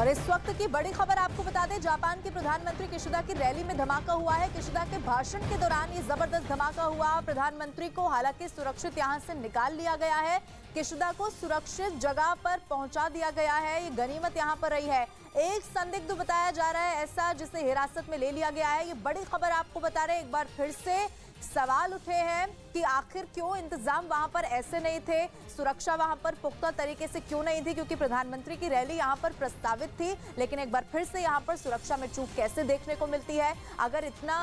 और इस वक्त की बड़ी खबर आपको बता दें, जापान के प्रधानमंत्री किशिदा की रैली में धमाका हुआ है। किशिदा के भाषण के दौरान ये जबरदस्त धमाका हुआ। प्रधानमंत्री को हालांकि सुरक्षित यहां से निकाल लिया गया है। किशिदा को सुरक्षित जगह पर पहुंचा दिया गया है। ये गनीमत यहां पर रही है। एक संदिग्ध बताया जा रहा है ऐसा, जिसे हिरासत में ले लिया गया है। ये बड़ी खबर आपको बता रहे हैं। एक बार फिर से सवाल उठे हैं कि आखिर क्यों इंतजाम वहां पर ऐसे नहीं थे, सुरक्षा वहां पर पुख्ता तरीके से क्यों नहीं थी, क्योंकि प्रधानमंत्री की रैली यहां पर प्रस्तावित थी। लेकिन एक बार फिर से यहां पर सुरक्षा में चूक कैसे देखने को मिलती है। अगर इतना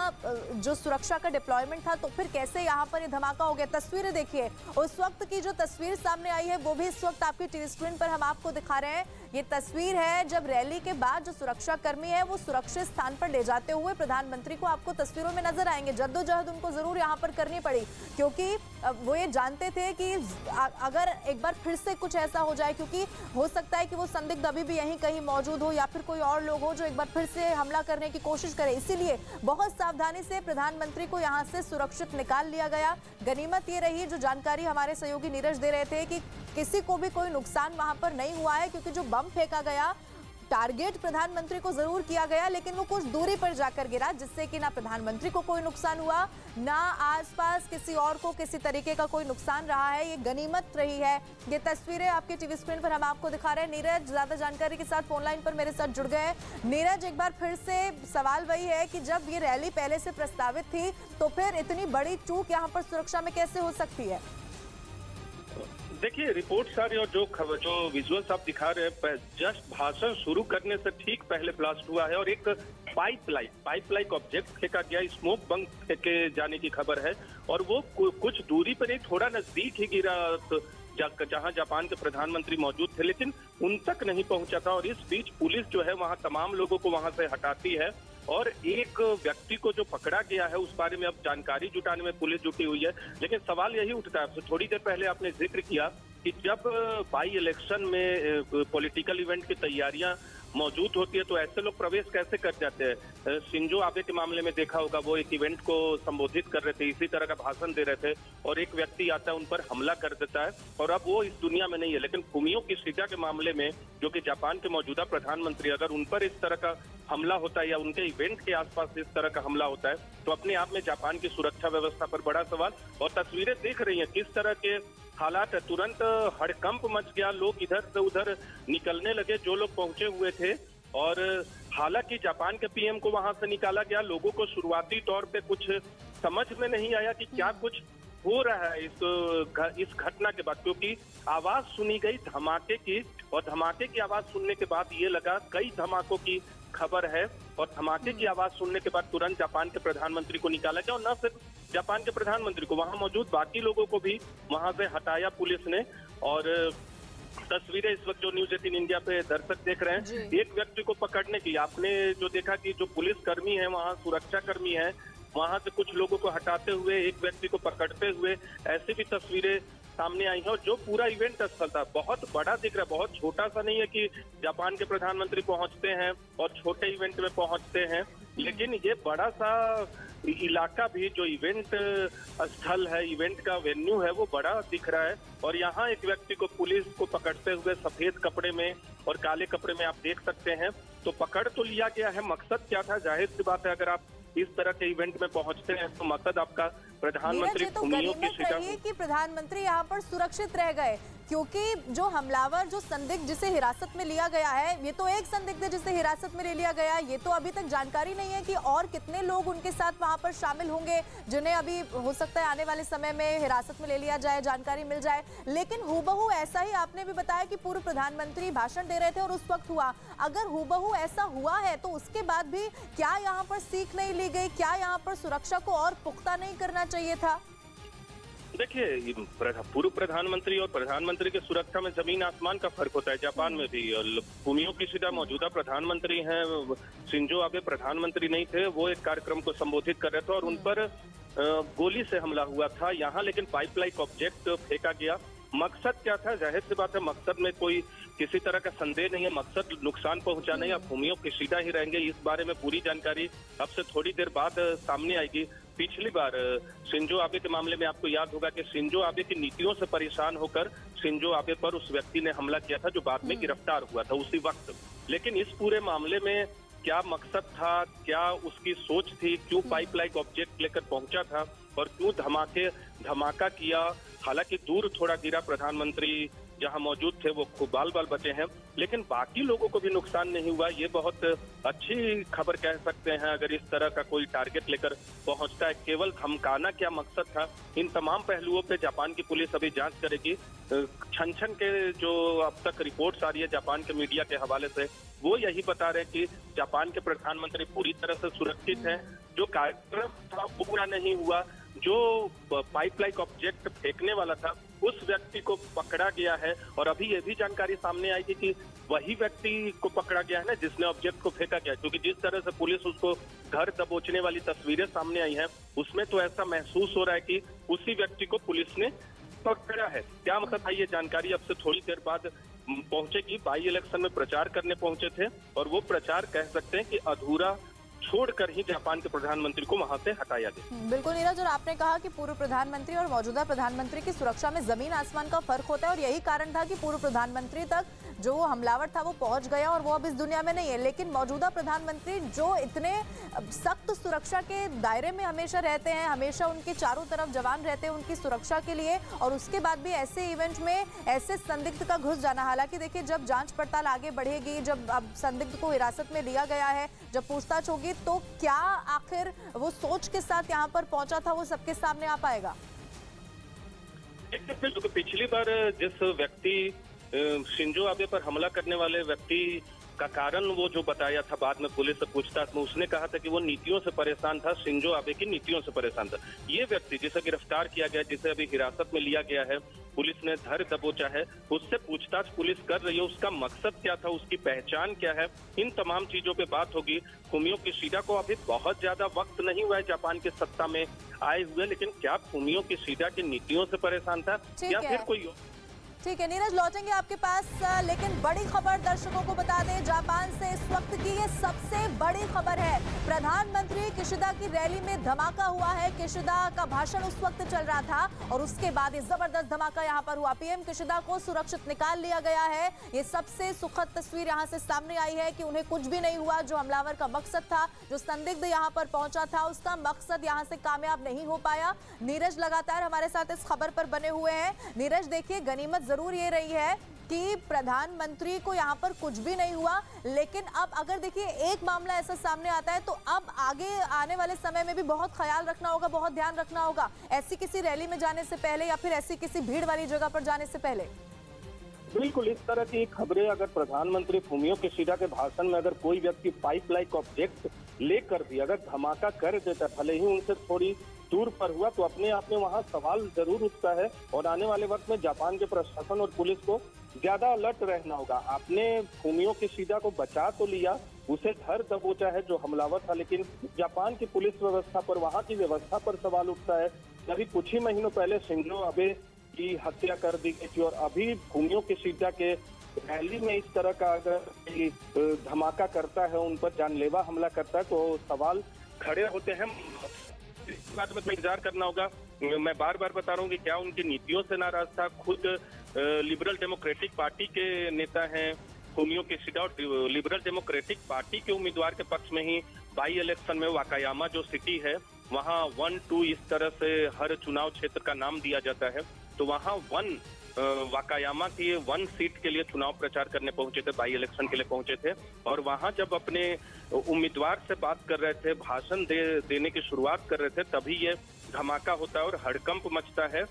जो सुरक्षा का डिप्लॉयमेंट था तो फिर कैसे यहां पर ये धमाका हो गया। तस्वीरें देखिए, उस वक्त की जो तस्वीर सामने आई है वो भी इस वक्त आपकी टीवी स्क्रीन पर हम आपको दिखा रहे हैं। ये तस्वीर है जब रैली के बाद जो सुरक्षा कर्मी है वो सुरक्षित स्थान पर ले जाते हुए प्रधानमंत्री को आपको तस्वीरों में नजर आएंगे। जद्दोजहद उनको जरूर यहाँ पर करनी पड़ी, क्योंकि वो ये जानते थे कि अगर एक बार फिर से कुछ ऐसा हो जाए, क्योंकि हो सकता है कि वो संदिग्ध अभी भी यहीं कहीं मौजूद हो या फिर कोई और लोग हो जो एक बार फिर से हमला करने की कोशिश करे। इसीलिए बहुत सावधानी से प्रधानमंत्री को यहाँ से सुरक्षित निकाल लिया गया। गनीमत ये रही, जो जानकारी हमारे सहयोगी नीरज दे रहे थे, कि किसी को भी कोई नुकसान वहां पर नहीं हुआ है, क्योंकि जो बम फेंका गया टारगेट प्रधानमंत्री को जरूर किया गया, लेकिन वो कुछ दूरी पर जाकर गिरा, जिससे कि ना प्रधानमंत्री को कोई नुकसान हुआ, ना आसपास किसी और को किसी तरीके का कोई नुकसान रहा है। ये गनीमत रही है। ये तस्वीरें आपके टीवी स्क्रीन पर हम आपको दिखा रहे हैं। नीरज ज्यादा जानकारी के साथ फोन लाइन पर मेरे साथ जुड़ गए। नीरज, एक बार फिर से सवाल वही है कि जब ये रैली पहले से प्रस्तावित थी तो फिर इतनी बड़ी चूक यहाँ पर सुरक्षा में कैसे हो सकती है? देखिए, रिपोर्ट सारी और जो विजुअल्स आप दिखा रहे हैं, जस्ट भाषण शुरू करने से ठीक पहले ब्लास्ट हुआ है और एक पाइपलाइन ऑब्जेक्ट फेंका गया, स्मोक बम फेंके जाने की खबर है और वो कुछ दूरी पर एक थोड़ा नजदीक ही गिरा जहां जापान के प्रधानमंत्री मौजूद थे, लेकिन उन तक नहीं पहुंचा था। और इस बीच पुलिस जो है वहां तमाम लोगों को वहां से हटाती है और एक व्यक्ति को जो पकड़ा गया है उस बारे में अब जानकारी जुटाने में पुलिस जुटी हुई है। लेकिन सवाल यही उठता है, थोड़ी देर पहले आपने जिक्र किया कि जब बाई इलेक्शन में पॉलिटिकल इवेंट की तैयारियां मौजूद होती है तो ऐसे लोग प्रवेश कैसे कर जाते हैं। शिंजो आबे के मामले में देखा होगा, वो एक इवेंट को संबोधित कर रहे थे, इसी तरह का भाषण दे रहे थे और एक व्यक्ति आता है, उन पर हमला कर देता है और अब वो इस दुनिया में नहीं है। लेकिन फुमियो किशिदा के मामले में, जो कि जापान के मौजूदा प्रधानमंत्री, अगर उन पर इस तरह का हमला होता है या उनके इवेंट के आसपास इस तरह का हमला होता है तो अपने आप में जापान की सुरक्षा व्यवस्था पर बड़ा सवाल। और तस्वीरें देख रही हैं किस तरह के हालात है। तुरंत हड़कंप मच गया, लोग इधर से उधर निकलने लगे जो लोग पहुंचे हुए थे। और हालांकि जापान के पीएम को वहां से निकाला गया। लोगों को शुरुआती तौर पे कुछ समझ में नहीं आया कि क्या कुछ हो रहा है इस घटना के बाद, क्योंकि आवाज सुनी गई धमाके की और धमाके की आवाज सुनने के बाद ये लगा कई धमाकों की खबर है और धमाके की आवाज सुनने के बाद तुरंत जापान के प्रधानमंत्री को निकाला गया और न सिर्फ जापान के प्रधानमंत्री को, वहां मौजूद बाकी लोगों को भी वहां से हटाया पुलिस ने। और तस्वीरें इस वक्त जो न्यूज 18 इंडिया पे दर्शक देख रहे हैं, एक व्यक्ति को पकड़ने की आपने जो देखा कि जो पुलिस कर्मी है वहां, सुरक्षा कर्मी है, वहां से कुछ लोगों को हटाते हुए एक व्यक्ति को पकड़ते हुए ऐसी भी तस्वीरें सामने आई है। और जो पूरा इवेंट स्थल था बहुत बड़ा दिख रहा है, बहुत छोटा सा नहीं है कि जापान के प्रधानमंत्री पहुंचते हैं और छोटे इवेंट में पहुंचते हैं, लेकिन ये बड़ा सा इलाका भी जो इवेंट स्थल है, इवेंट का वेन्यू है, वो बड़ा दिख रहा है। और यहाँ एक व्यक्ति को पुलिस को पकड़ते हुए सफेद कपड़े में और काले कपड़े में आप देख सकते हैं। तो पकड़ तो लिया गया है, मकसद क्या था? जाहिर सी बात है, अगर आप इस तरह के इवेंट में पहुंचते हैं तो मकसद आपका प्रधानमंत्री फुमियो किशिदा कि प्रधानमंत्री यहाँ पर सुरक्षित रह गए, क्योंकि जो हमलावर, जो संदिग्ध जिसे हिरासत में लिया गया है, ये तो एक संदिग्ध जिसे हिरासत में ले लिया गया, ये तो अभी तक जानकारी नहीं है कि और कितने लोग उनके साथ वहां पर शामिल होंगे जिन्हें अभी हो सकता है आने वाले समय में हिरासत में ले लिया जाए, जानकारी मिल जाए। लेकिन हूबहू ऐसा ही आपने भी बताया कि पूर्व प्रधानमंत्री भाषण दे रहे थे और उस वक्त हुआ। अगर हूबहू ऐसा हुआ है तो उसके बाद भी क्या यहाँ पर सीख नहीं ली गई? क्या यहाँ पर सुरक्षा को और पुख्ता नहीं करना चाहिए था? देखिए, पूर्व प्रधानमंत्री और प्रधानमंत्री की सुरक्षा में जमीन आसमान का फर्क होता है। जापान में भी फुमियो किशिदा मौजूदा प्रधानमंत्री हैं, शिंजो आबे प्रधानमंत्री नहीं थे, वो एक कार्यक्रम को संबोधित कर रहे थे और उन पर गोली से हमला हुआ था यहाँ, लेकिन पाइपलाइन ऑब्जेक्ट फेंका गया। मकसद क्या था? जाहिर सी बात है, मकसद में कोई किसी तरह का संदेह नहीं है, मकसद नुकसान पहुंचाना या फुमियो किशिदा ही रहेंगे। इस बारे में पूरी जानकारी अब से थोड़ी देर बाद सामने आएगी। पिछली बार शिंजो आबे के मामले में आपको याद होगा कि शिंजो आबे की नीतियों से परेशान होकर शिंजो आबे पर उस व्यक्ति ने हमला किया था जो बाद में गिरफ्तार हुआ था उसी वक्त। लेकिन इस पूरे मामले में क्या मकसद था, क्या उसकी सोच थी, क्यों पाइपलाइन ऑब्जेक्ट लेकर पहुंचा था और क्यों धमाका किया। हालांकि दूर थोड़ा गिरा प्रधानमंत्री जहां मौजूद थे वो खूब बाल बचे हैं, लेकिन बाकी लोगों को भी नुकसान नहीं हुआ। ये बहुत अच्छी खबर कह सकते हैं अगर इस तरह का कोई टारगेट लेकर पहुंचता है। केवल धमकाना क्या मकसद था, इन तमाम पहलुओं पे जापान की पुलिस अभी जांच करेगी। छन छन के जो अब तक रिपोर्ट्स आ रही है जापान के मीडिया के हवाले से, वो यही बता रहे हैं कि जापान के प्रधानमंत्री पूरी तरह से सुरक्षित हैं। जो कार्यक्रम था वो पूरा नहीं हुआ, जो पाइपलाइन ऑब्जेक्ट फेंकने वाला था उस व्यक्ति को पकड़ा गया है। और अभी ये भी जानकारी सामने आई थी कि वही व्यक्ति को पकड़ा गया है ना जिसने ऑब्जेक्ट को फेंका गया, क्योंकि जिस तरह से पुलिस उसको घर दबोचने वाली तस्वीरें सामने आई हैं उसमें तो ऐसा महसूस हो रहा है कि उसी व्यक्ति को पुलिस ने पकड़ा है। क्या मतलब है, ये जानकारी अब से थोड़ी देर बाद पहुंचेगी। बाई इलेक्शन में प्रचार करने पहुंचे थे और वो प्रचार कह सकते हैं कि अधूरा छोड़कर ही जापान के प्रधानमंत्री को वहां से हटाया गया। बिल्कुल नीरज, और आपने कहा कि पूर्व प्रधानमंत्री और मौजूदा प्रधानमंत्री की सुरक्षा में जमीन आसमान का फर्क होता है और यही कारण था कि पूर्व प्रधानमंत्री तक जो हमलावर था वो पहुंच गया और वो अब इस दुनिया में नहीं है। लेकिन मौजूदा प्रधानमंत्री जो इतने सख्त सुरक्षा के दायरे में हमेशा रहते हैं, हमेशा उनके चारों तरफ जवान रहते हैं उनकी सुरक्षा के लिए, और उसके बाद भी ऐसे इवेंट में ऐसे संदिग्ध का घुस जाना। हालांकि देखिए जब जांच पड़ताल आगे बढ़ेगी, जब अब संदिग्ध को हिरासत में लिया गया है, जब पूछताछ होगी, तो क्या आखिर वो सोच के साथ यहाँ पर पहुंचा था वो सबके सामने आ पाएगा। पिछली बार जिस व्यक्ति शिंजो आबे पर हमला करने वाले व्यक्ति का कारण वो जो बताया था बाद में पुलिस से पूछताछ में, उसने कहा था कि वो नीतियों से परेशान था, शिंजो आबे की नीतियों से परेशान था। ये व्यक्ति जिसे गिरफ्तार किया गया, जिसे अभी हिरासत में लिया गया है, पुलिस ने धर दबोचा है, उससे पूछताछ पुलिस कर रही है। उसका मकसद क्या था, उसकी पहचान क्या है, इन तमाम चीजों पे बात होगी। फुमियो किशिडा को अभी बहुत ज्यादा वक्त नहीं हुआ है जापान की सत्ता में आए हुए, लेकिन क्या फुमियो किशिडा की नीतियों से परेशान था या फिर कोई। ठीक है नीरज, लौटेंगे आपके पास, लेकिन बड़ी खबर दर्शकों को बता दें जापान से इस वक्त की ये सबसे बड़ी खबर है। प्रधानमंत्री किशिदा की रैली में धमाका हुआ है। किशिदा का भाषण उस वक्त चल रहा था और उसके बाद ये जबरदस्त धमाका यहाँ पर हुआ। पीएम किशिदा को सुरक्षित निकाल लिया गया है। ये सबसे सुखद तस्वीर यहाँ से सामने आई है कि उन्हें कुछ भी नहीं हुआ। जो हमलावर का मकसद था, जो संदिग्ध यहाँ पर पहुंचा था, उसका मकसद यहाँ से कामयाब नहीं हो पाया। नीरज लगातार हमारे साथ इस खबर पर बने हुए हैं। नीरज देखिए, गनीमत जरूर ये रही है कि प्रधानमंत्री को यहाँ पर कुछ भी नहीं हुआ, लेकिन अब अगर देखिए एक मामला ऐसा सामने आता है तो अब आगे आने वाले समय में भी बहुत ख्याल रखना होगा, बहुत ध्यान रखना होगा ऐसी किसी रैली में जाने से पहले या फिर ऐसी किसी भीड़ वाली जगह पर जाने से पहले। बिल्कुल, इस तरह की खबरें अगर प्रधानमंत्री फुमियो किशिडा के भाषण में अगर कोई व्यक्ति पाइपलाइन ऑब्जेक्ट लेकर भी अगर धमाका कर देता, भले ही उनसे थोड़ी दूर पर हुआ, तो अपने आप में वहां सवाल जरूर उठता है। और आने वाले वक्त में जापान के प्रशासन और पुलिस को ज्यादा अलर्ट रहना होगा। आपने फुमियो किशिडा को बचा तो लिया, उसे धर दबोचा है जो हमलावर था, लेकिन जापान की पुलिस व्यवस्था पर, वहां की व्यवस्था पर सवाल उठता है। अभी कुछ ही महीनों पहले शिंजो आबे की हत्या कर दी गई थी और अभी फुमियो किशिडा के रैली में इस तरह का अगर धमाका करता है, उन पर जानलेवा हमला करता है, तो सवाल खड़े होते हैं। इस बात में इंतजार करना होगा। मैं बार बार बता रहा हूँ कि क्या उनकी नीतियों से नाराज था। खुद लिबरल डेमोक्रेटिक पार्टी के नेता हैं फुमियो किशिडा और लिबरल डेमोक्रेटिक पार्टी के उम्मीदवार के पक्ष में ही बाई इलेक्शन में वाकायामा जो सिटी है वहाँ 1-2 इस तरह से हर चुनाव क्षेत्र का नाम दिया जाता है, तो वहाँ वाकायामा की 1 सीट के लिए चुनाव प्रचार करने पहुंचे थे, बाई इलेक्शन के लिए पहुंचे थे। और वहां जब अपने उम्मीदवार से बात कर रहे थे, भाषण देने की शुरुआत कर रहे थे, तभी ये धमाका होता है और हड़कंप मचता है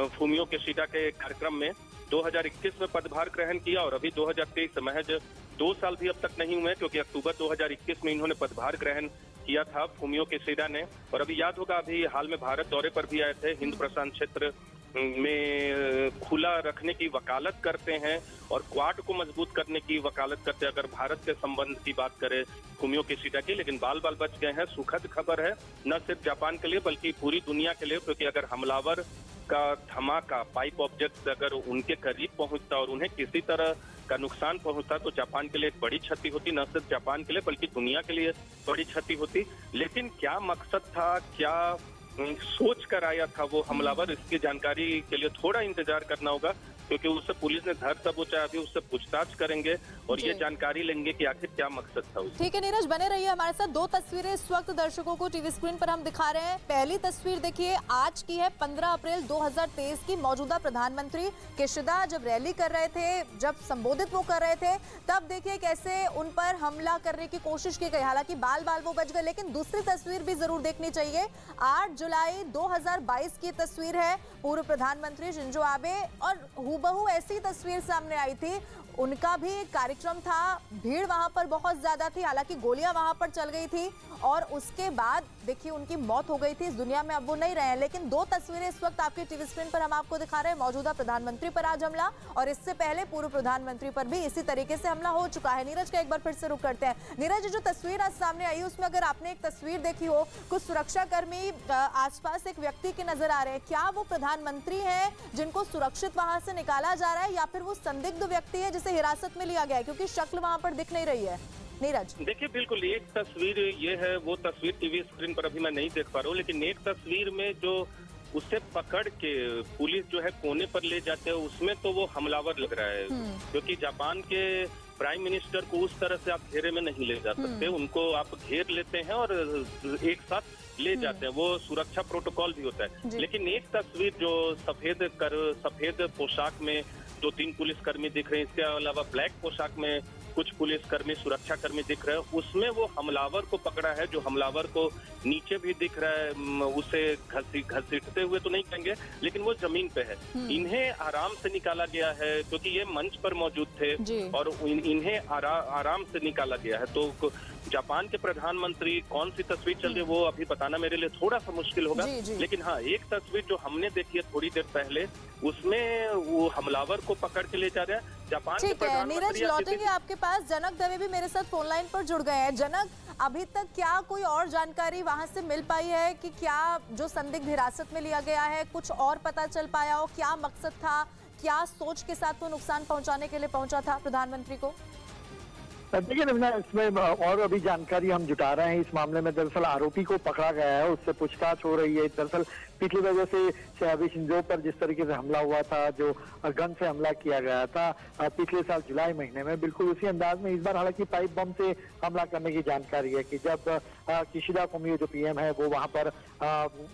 फुमियो किशिडा के कार्यक्रम में। 2021 में पदभार ग्रहण किया और अभी 2023 महज 2 साल भी अब तक नहीं हुए, क्योंकि अक्टूबर 2021 में इन्होंने पदभार ग्रहण किया था फुमियो किशिडा ने। और अभी याद होगा, अभी हाल में भारत दौरे पर भी आए थे। हिंद प्रशांत क्षेत्र में खुला रखने की वकालत करते हैं और क्वाड को मजबूत करने की वकालत करते हैं अगर भारत के संबंध की बात करें फुमियो किशिडा की। लेकिन बाल बच गए हैं। सुखद खबर है न सिर्फ जापान के लिए बल्कि पूरी दुनिया के लिए, क्योंकि अगर हमलावर का धमाका पाइप ऑब्जेक्ट अगर उनके करीब पहुंचता और उन्हें किसी तरह का नुकसान पहुंचता तो जापान के लिए एक बड़ी क्षति होती। न सिर्फ जापान के लिए बल्कि दुनिया के लिए बड़ी क्षति होती। लेकिन क्या मकसद था, क्या सोच कर आया था वो हमलावर, इसकी जानकारी के लिए थोड़ा इंतजार करना होगा। क्योंकि उससे पुलिस ने धर दबोचा। अभी उससे पूछताछ करेंगे और ये जानकारी लेंगे कि आखिर क्या मकसद था उसका। ठीक है नीरज, बने रहिए हमारे साथ। दो तस्वीरें इस वक्त दर्शकों को टीवी स्क्रीन पर हम दिखा रहे हैं। पहली तस्वीर देखिए, आज की है 15 अप्रैल 2023 की। मौजूदा प्रधानमंत्री किशिदा जब रैली कर रहे थे, जब संबोधित वो कर रहे थे, तब देखिए कैसे उन पर हमला करने की कोशिश की गई। हालांकि बाल वो बच गए, लेकिन दूसरी तस्वीर भी जरूर देखनी चाहिए। 8 जुलाई 2022 की तस्वीर है। पूर्व प्रधानमंत्री शिंजो आबे और हूबहू ऐसी तस्वीर सामने आई थी। उनका भी एक कार्यक्रम था, भीड़ वहां पर बहुत ज्यादा थी, हालांकि गोलियां वहां पर चल गई थी और उसके बाद देखिए उनकी मौत हो गई थी। इस दुनिया में अब वो नहीं रहे हैं। लेकिन दो तस्वीरें इस वक्त आपकी टीवी स्क्रीन पर हम आपको दिखा रहे हैं। मौजूदा प्रधानमंत्री पर आज हमला और इससे पहले पूर्व प्रधानमंत्री पर भी इसी तरीके से हमला हो चुका है। नीरज का एक बार फिर से रुक करते हैं। नीरज, जो तस्वीर आज सामने आई उसमें अगर आपने एक तस्वीर देखी हो, कुछ सुरक्षा कर्मी आसपास एक व्यक्ति के नजर आ रहे हैं, क्या वो प्रधानमंत्री हैं जिनको सुरक्षित वहां से निकाला जा रहा है या फिर वो संदिग्ध व्यक्ति है जिसे हिरासत में लिया गया है, क्योंकि शक्ल वहां पर दिख नहीं रही है? नीरज देखिए, बिल्कुल एक तस्वीर ये है, वो तस्वीर टीवी स्क्रीन पर अभी मैं नहीं देख पा रहा हूँ, लेकिन एक तस्वीर में जो उसे पकड़ के पुलिस जो है कोने पर ले जाते हैं, उसमें तो वो हमलावर लग रहा है। क्योंकि जापान के प्राइम मिनिस्टर को उस तरह से आप घेरे में नहीं ले जा सकते। उनको आप घेर लेते हैं और एक साथ ले जाते हैं, वो सुरक्षा प्रोटोकॉल भी होता है। लेकिन एक तस्वीर जो सफेद पोशाक में 2-3 पुलिसकर्मी दिख रहे हैं, इसके अलावा ब्लैक पोशाक में कुछ पुलिसकर्मी, सुरक्षा कर्मी दिख रहे हैं, उसमें वो हमलावर को पकड़ा है, जो हमलावर को नीचे भी दिख रहा है। उसे घसीटते हुए तो नहीं कहेंगे, लेकिन वो जमीन पे है। इन्हें आराम से निकाला गया है क्योंकि ये मंच पर मौजूद थे और इन्हें आराम से निकाला गया है। तो जापान के प्रधानमंत्री कौन सी तस्वीर चल रही है वो अभी बताना मेरे लिए थोड़ा सा मुश्किल होगा। लेकिन हाँ, एक तस्वीर जो हमने देखी है थोड़ी देर पहले, उसमें वो हमलावर को पकड़ के ले जा रहा है जापान के प्रधानमंत्री। नीरज, लौटेंगे आपके पास। जनक दवे भी मेरे साथ फोन लाइन पर जुड़ गए हैं। जनक, अभी तक क्या कोई और जानकारी वहां से मिल पाई है कि क्या जो संदिग्ध हिरासत में लिया गया है, कुछ और पता चल पाया हो? क्या मकसद था, क्या सोच के साथ वो नुकसान पहुंचाने के लिए पहुंचा था प्रधानमंत्री को? देखिए रवीना, इसमें और अभी जानकारी हम जुटा रहे हैं। इस मामले में दरअसल आरोपी को पकड़ा गया है, उससे पूछताछ हो रही है। दरअसल पिछली वजह से अभी शिंजो पर जिस तरीके से हमला हुआ था, जो गन से हमला किया गया था पिछले साल जुलाई महीने में, बिल्कुल उसी अंदाज में इस बार हालांकि पाइप बम से हमला करने की जानकारी है कि जब किशिदा फुमियो जो पीएम है वो वहां पर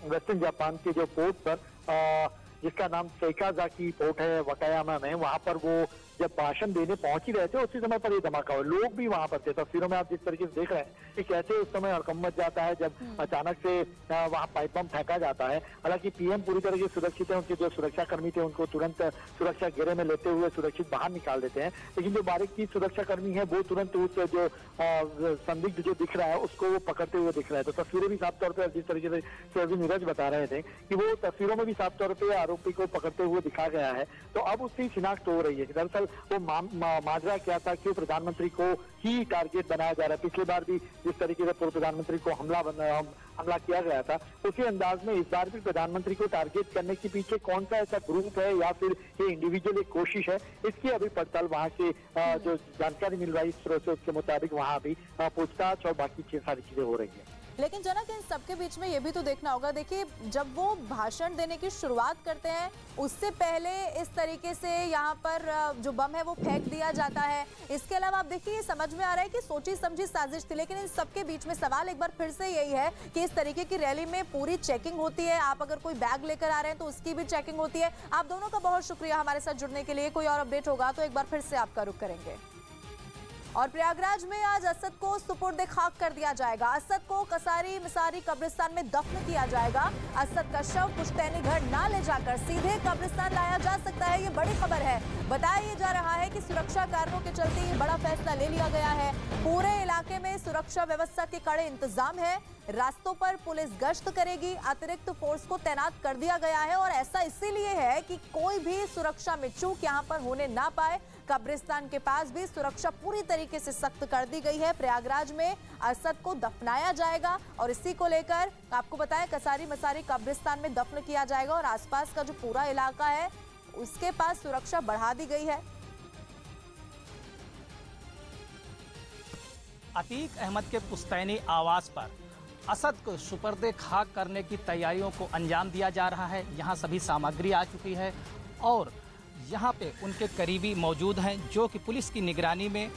वेस्टर्न जापान के जो पोर्ट पर जिसका नाम सेकाजाकी पोर्ट है वकायामा में, वहां पर वो जब भाषण देने पहुंच ही रहे थे उसी समय पर ये धमाका हुआ। लोग भी वहां पर थे। तस्वीरों में आप जिस तरीके से देख रहे हैं कि कैसे उस समय हड़कंप मच जाता है जब अचानक से वहां पाइप बम फेंका जाता है। हालांकि पीएम पूरी तरह से सुरक्षित है, उनके जो सुरक्षा कर्मी थे उनको तुरंत सुरक्षा घेरे में लेते हुए सुरक्षित बाहर निकाल देते हैं। लेकिन जो बारीकी सुरक्षा कर्मी है वो तुरंत उस जो संदिग्ध जो दिख रहा है उसको वो पकड़ते हुए दिख रहा है। तो तस्वीरें भी साफ तौर पर जिस तरीके से अभी नीरज बता रहे थे कि वो तस्वीरों में भी साफ तौर पर आरोपी को पकड़ते हुए दिखा गया है। तो अब उसकी शिनाख्त हो रही है कि दरअसल वो माजरा क्या था, क्यों प्रधानमंत्री को ही टारगेट बनाया जा रहा है। पिछली बार भी जिस तरीके से पूर्व प्रधानमंत्री को हमला किया गया था, उसी अंदाज में इस बार भी प्रधानमंत्री को टारगेट करने के पीछे कौन सा ऐसा ग्रुप है या फिर ये इंडिविजुअल एक कोशिश है, इसकी अभी पड़ताल वहां के जो जानकारी मिल रही है स्रोतों के मुताबिक वहां अभी पूछताछ और बाकी सारी चीजें हो रही है। लेकिन जनक, इन सबके बीच में ये भी तो देखना होगा, देखिए जब वो भाषण देने की शुरुआत करते हैं उससे पहले इस तरीके से यहाँ पर जो बम है वो फेंक दिया जाता है। इसके अलावा आप देखिए समझ में आ रहा है कि सोची समझी साजिश थी। लेकिन इन सबके बीच में सवाल एक बार फिर से यही है कि इस तरीके की रैली में पूरी चेकिंग होती है। आप अगर कोई बैग लेकर आ रहे हैं तो उसकी भी चेकिंग होती है। आप दोनों का बहुत शुक्रिया हमारे साथ जुड़ने के लिए। कोई और अपडेट होगा तो एक बार फिर से आपका रुख करेंगे। और प्रयागराज में आज असद को सुपुर्द खाक कर दिया जाएगा। असद को कसारी मिसारी कब्रिस्तान में दफन किया जाएगा। असद का शव पुश्तैनी घर ना ले जाकर सीधे कब्रिस्तान लाया जा सकता है, ये बड़ी खबर है। बताया जा रहा है कि सुरक्षा कारणों के चलते ये बड़ा फैसला ले लिया गया है। पूरे इलाके में सुरक्षा व्यवस्था के कड़े इंतजाम है। रास्तों पर पुलिस गश्त करेगी, अतिरिक्त फोर्स को तैनात कर दिया गया है और ऐसा इसीलिए है कि कोई भी सुरक्षा में चूक यहाँ पर होने ना पाए। कब्रिस्तान के पास भी सुरक्षा पूरी तरीके से सख्त कर दी गई है। प्रयागराज में असद को दफनाया जाएगा और इसी को लेकर आपको बताया कसारी मसारी कब्रिस्तान में दफन किया जाएगा और आसपास का जो पूरा इलाका है उसके पास सुरक्षा बढ़ा दी गई है। अतीक अहमद के पुश्तैनी आवास पर असद को सुपर्दे खाक करने की तैयारियों को अंजाम दिया जा रहा है। यहाँ सभी सामग्री आ चुकी है और यहाँ पे उनके करीबी मौजूद हैं जो कि पुलिस की निगरानी में